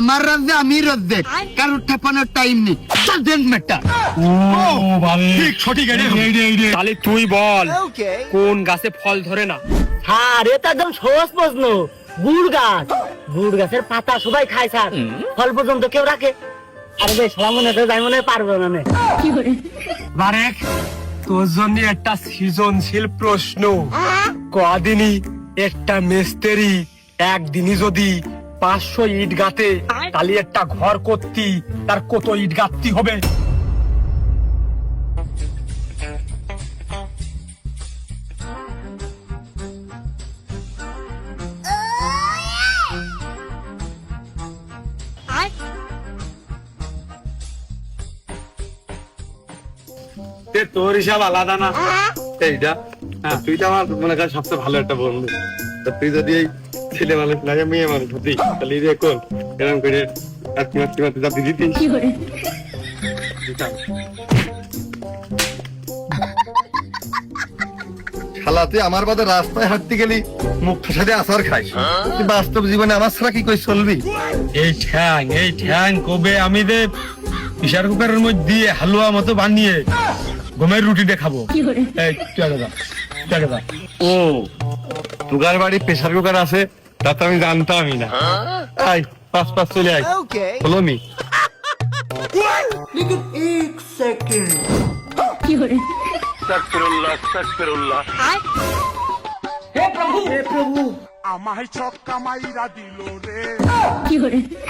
আমার রাজ্যে আমি রাজ্যে কারোর ঠেপানোর টাইম নেই। Doesn't matter. ঠিক সঠিক তাহলে তুই বল কোন গাছে ফল ধরে না? স্যার এটা একদম সহজ প্রশ্ন। গুড় গাছ। গুড় গাছের পাতা সবাই খায় স্যার, ফল পর্যন্ত কেউ রাখে? আরে ভাই সালাম মনে তো যাই মনে পারবো না। বারেক তোর জন্য একটা সৃজনশীল প্রশ্ন। কদিনই একটা মিস্ত্রি একদিনই যদি 500 ইট গাঁথে তাহলে একটা ঘর করতি তার কত ইট গাঁথতি হবে? তোর হিসাব আলাদা না এইটা। তুই তো আমার মনে কর সবচেয়ে ভালো একটা বন্ধু। তুই যদি এই ছেলে মানুষ লাগে মেয়ে মানুষ হতি তাহলে এখন এরকম করে চাকরি দিতিস। শালা তুই আমার বাদে রাস্তায় হাঁটতে গেলি মুখটার সাথে আচার খাইস, তুই বাস্তব জীবনে আমার ছাড়া কি করে চলবি? এই ঠ্যাং কবে আমি যে প্রেসার কুকারের মধ্যে দিয়ে হালুয়া মতো বানিয়ে গমের রুটি দেখাবো। এই টাকা ও তুগার বাড়ি প্রেসার কুকার আছে তা তো আমি জানতামই না। আয় পাঁচ চলে আয় হলো নি। আমায় ছক্কা মাইরা দিল রে,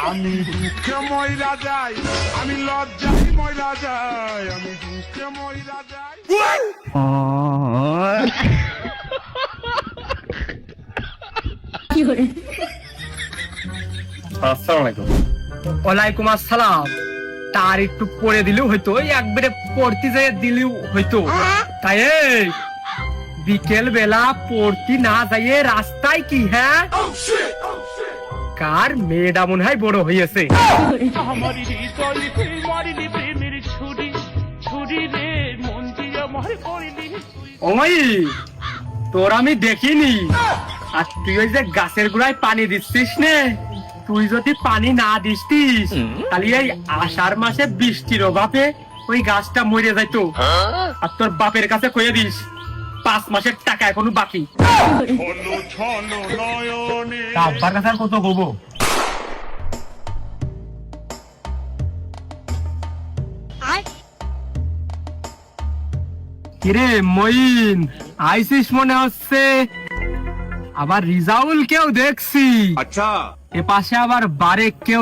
আমি দুঃখে ময়রা যাই, আমি লজ্জায় ময়রা যাই, আমি দুঃখে ময়রা যাই। আসসালামু আলাইকুম। ওয়ালাইকুম আসসালাম। তার একটু পড়ে দিলেও হয়তো, একবারে পড়তে যেয়ে দিলেও হয়তো। তাই এই বিকেল বেলা পড়তে না যাইয়ে রাস্তায় কি? হ্যাঁ কার মেয়েটা মনে হয় বড় হয়েছে। আমার হৃদয় মারিলি প্রেমের ছুরি, ছুরি রে মন দিয়ে আমার করিলি। ওই তোর আমি দেখিনি। আর তুই ওই যে গাছের গোড়ায় পানি দিচ্ছিস নে, তুই যদি পানি না দিসতিস তাহলে এই আষাঢ় মাসে বৃষ্টির অভাবে ওই গাছটা মরে যাইতো। আর তোর বাপের কাছে কয়ে দিস 5 মাসের টাকা এখনো বাকি। হলো ছলো নয়নে আব্বার কাছে আর কত হবো? কিরে মইন, আইসিস মনে হচ্ছে। আবার রিজাউল কেউ দেখছি। আচ্ছা এ পাশে আবার বারেক কেউ